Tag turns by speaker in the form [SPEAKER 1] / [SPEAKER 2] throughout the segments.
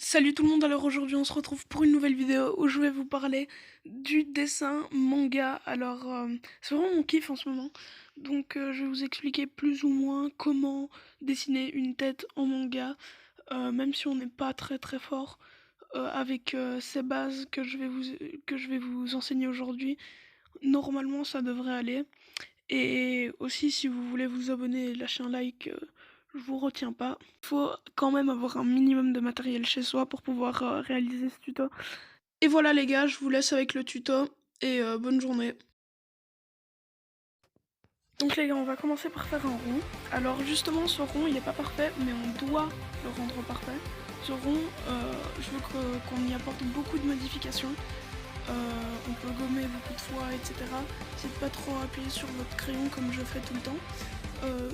[SPEAKER 1] Salut tout le monde, alors aujourd'hui on se retrouve pour une nouvelle vidéo où je vais vous parler du dessin manga. Alors c'est vraiment mon kiff en ce moment, donc je vais vous expliquer plus ou moins comment dessiner une tête en manga, même si on n'est pas très fort avec ces bases que je vais vous enseigner aujourd'hui. Normalement ça devrait aller. Et aussi, si vous voulez vous abonner et lâcher un like, je vous retiens pas. Il faut quand même avoir un minimum de matériel chez soi pour pouvoir réaliser ce tuto. Et voilà les gars, je vous laisse avec le tuto et bonne journée. Donc les gars, on va commencer par faire un rond. Alors justement, ce rond, il est pas parfait, mais on doit le rendre parfait. Ce rond, je veux qu'on y apporte beaucoup de modifications. On peut gommer beaucoup de fois, etc. C'est de pas trop appuyer sur votre crayon comme je fais tout le temps. Euh,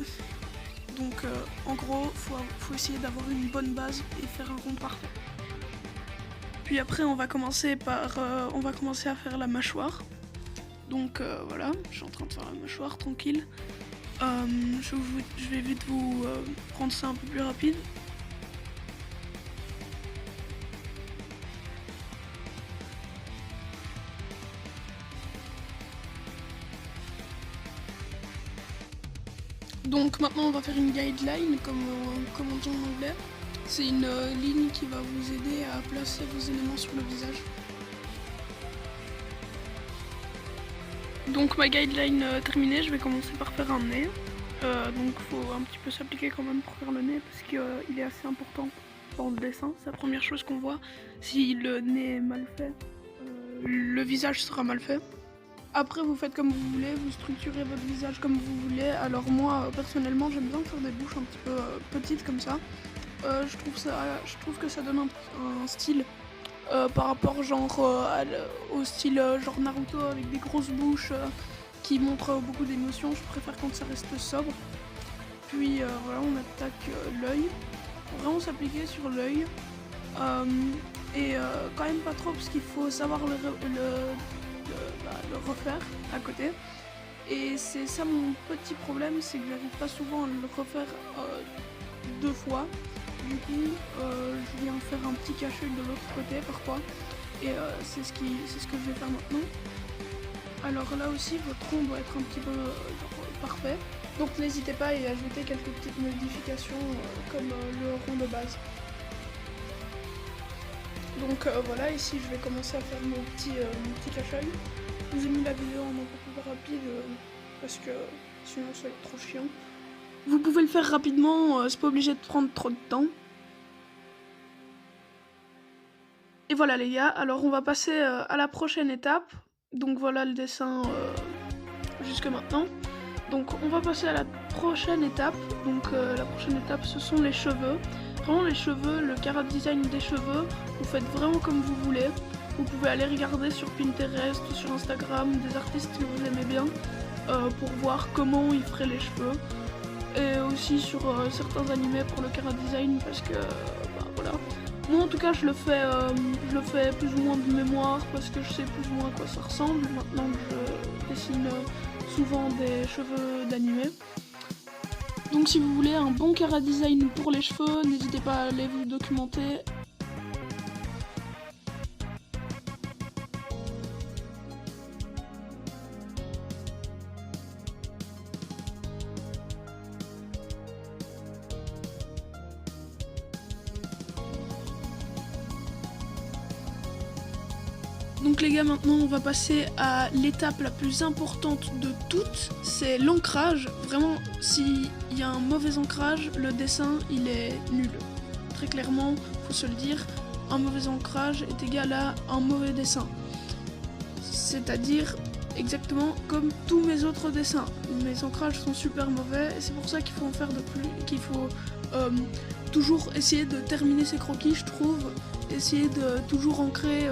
[SPEAKER 1] Donc en gros, faut essayer d'avoir une bonne base et faire un rond parfait. Puis après, on va commencer à faire la mâchoire. Donc voilà, je suis en train de faire la mâchoire tranquille. Je vais vite vous rendre ça un peu plus rapide. Donc maintenant on va faire une guideline comme on dit en anglais. C'est une ligne qui va vous aider à placer vos éléments sur le visage. Donc ma guideline terminée, je vais commencer par faire un nez. Donc faut un petit peu s'appliquer quand même pour faire le nez parce qu'il est assez important dans le dessin. C'est la première chose qu'on voit. Si le nez est mal fait, le visage sera mal fait. Après vous faites comme vous voulez, vous structurez votre visage comme vous voulez. Alors moi personnellement j'aime bien faire des bouches un petit peu petites comme ça. Je trouve que ça donne un style par rapport genre au style genre Naruto avec des grosses bouches qui montrent beaucoup d'émotions. Je préfère quand ça reste sobre. Puis voilà, on attaque l'œil. Faut vraiment s'appliquer sur l'œil. Quand même pas trop parce qu'il faut savoir le refaire à côté. Et c'est ça mon petit problème, c'est que j'arrive pas souvent à le refaire deux fois. Du coup, je viens faire un petit cache-œil de l'autre côté parfois. Et c'est ce que je vais faire maintenant. Alors là aussi, votre rond doit être un petit peu parfait. Donc n'hésitez pas à y ajouter quelques petites modifications comme le rond de base. Donc voilà, ici je vais commencer à faire mon petit cache-œil. Je vous ai mis la vidéo en un peu plus rapide parce que sinon ça va être trop chiant. Vous pouvez le faire rapidement, c'est pas obligé de prendre trop de temps. Et voilà les gars, alors on va passer à la prochaine étape. Donc voilà le dessin jusque maintenant. Donc on va passer à la prochaine étape. Donc la prochaine étape ce sont les cheveux. Vraiment les cheveux, le chara design des cheveux, vous faites vraiment comme vous voulez. Vous pouvez aller regarder sur Pinterest ou sur Instagram des artistes que vous aimez bien pour voir comment ils feraient les cheveux. Et aussi sur certains animés pour le chara design parce que bah voilà. Moi en tout cas je le fais plus ou moins de mémoire parce que je sais plus ou moins à quoi ça ressemble maintenant que je dessine souvent des cheveux d'animé. Donc si vous voulez un bon chara design pour les cheveux, n'hésitez pas à aller vous documenter. Donc les gars, maintenant on va passer à l'étape la plus importante de toutes, c'est l'ancrage. Vraiment, s'il y a un mauvais ancrage, le dessin il est nul. Très clairement, faut se le dire, un mauvais ancrage est égal à un mauvais dessin. C'est-à-dire exactement comme tous mes autres dessins. Mes ancrages sont super mauvais et c'est pour ça qu'il faut en faire de plus, qu'il faut toujours essayer de terminer ses croquis, je trouve, essayer de toujours ancrer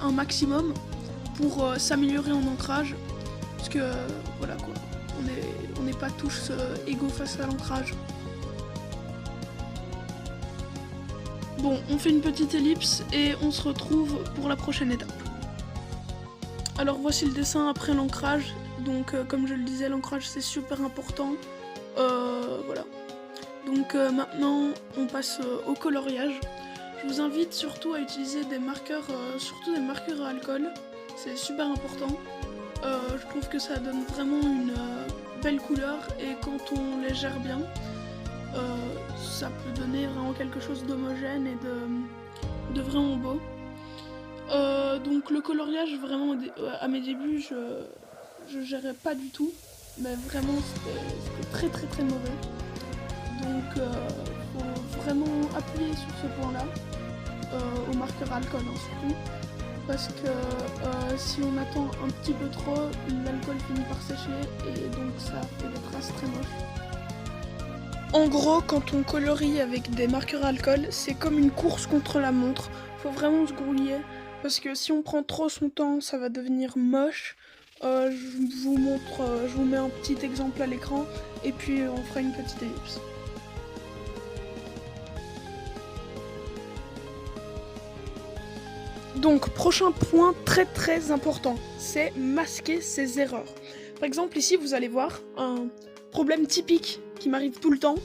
[SPEAKER 1] un maximum pour s'améliorer en ancrage parce que voilà quoi, on n'est pas tous égaux face à l'ancrage. Bon, on fait une petite ellipse et on se retrouve pour la prochaine étape. Alors voici le dessin après l'ancrage. Donc comme je le disais, l'ancrage c'est super important. Voilà. Donc maintenant on passe au coloriage. Je vous invite surtout à utiliser des marqueurs, surtout des marqueurs à alcool, c'est super important. Je trouve que ça donne vraiment une belle couleur et quand on les gère bien, ça peut donner vraiment quelque chose d'homogène et de vraiment beau. Donc le coloriage, vraiment à mes débuts, je gérais pas du tout, mais vraiment c'était très mauvais. Donc faut vraiment appuyer sur ce point-là, au marqueur alcool hein, surtout, parce que si on attend un petit peu trop, l'alcool finit par sécher et donc ça fait des traces très moches. En gros, quand on colorie avec des marqueurs alcool, c'est comme une course contre la montre. Faut vraiment se grouiller parce que si on prend trop son temps, ça va devenir moche. Je vous montre, je vous mets un petit exemple à l'écran et puis on fera une petite ellipse. Donc, prochain point très important, c'est masquer ses erreurs. Par exemple, ici, vous allez voir un problème typique qui m'arrive tout le temps,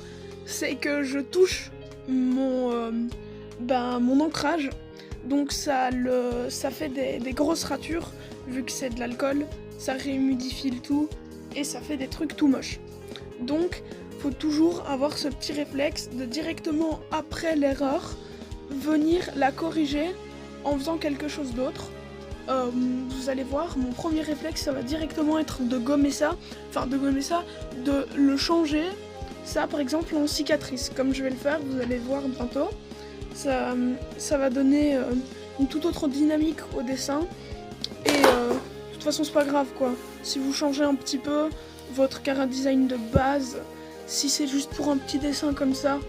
[SPEAKER 1] c'est que je touche mon ancrage, donc ça fait des grosses ratures, vu que c'est de l'alcool, ça réhumidifie le tout, et ça fait des trucs tout moches. Donc, faut toujours avoir ce petit réflexe de directement après l'erreur, venir la corriger en faisant quelque chose d'autre. Vous allez voir, mon premier réflexe, ça va directement être de gommer ça, de le changer, ça par exemple en cicatrice, comme je vais le faire, vous allez voir bientôt. Ça va donner une toute autre dynamique au dessin, et de toute façon c'est pas grave quoi, si vous changez un petit peu votre chara design de base, si c'est juste pour un petit dessin comme ça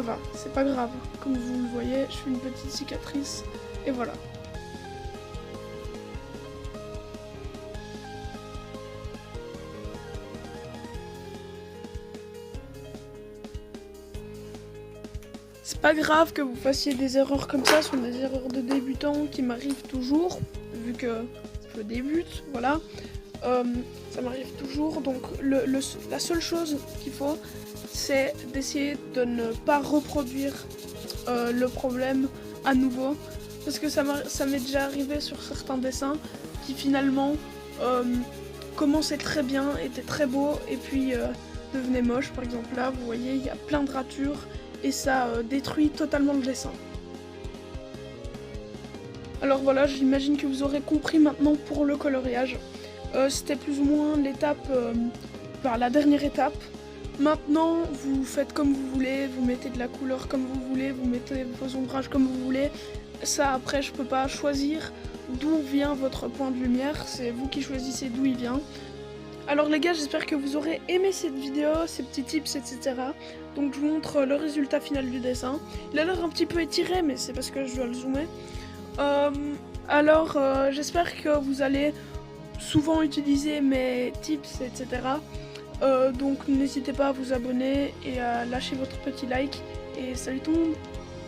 [SPEAKER 1] va, c'est pas grave. Comme vous le voyez, je fais une petite cicatrice, et voilà. C'est pas grave que vous fassiez des erreurs comme ça, ce sont des erreurs de débutants qui m'arrivent toujours, vu que je débute, voilà. Ça m'arrive toujours, donc la seule chose qu'il faut, c'est d'essayer de ne pas reproduire le problème à nouveau, parce que ça m'est déjà arrivé sur certains dessins qui finalement commençaient très bien, étaient très beaux, et puis devenaient moches. Par exemple là, vous voyez, il y a plein de ratures, et ça détruit totalement le dessin. Alors voilà, j'imagine que vous aurez compris maintenant pour le coloriage. C'était plus ou moins l'étape, la dernière étape. Maintenant, vous faites comme vous voulez, vous mettez de la couleur comme vous voulez, vous mettez vos ombrages comme vous voulez. Ça, après, je peux pas choisir d'où vient votre point de lumière, c'est vous qui choisissez d'où il vient. Alors les gars, j'espère que vous aurez aimé cette vidéo, ces petits tips, etc. Donc je vous montre le résultat final du dessin. Il a l'air un petit peu étiré, mais c'est parce que je dois le zoomer. J'espère que vous allez souvent utiliser mes tips, etc. Donc n'hésitez pas à vous abonner et à lâcher votre petit like. Et salut tout le monde!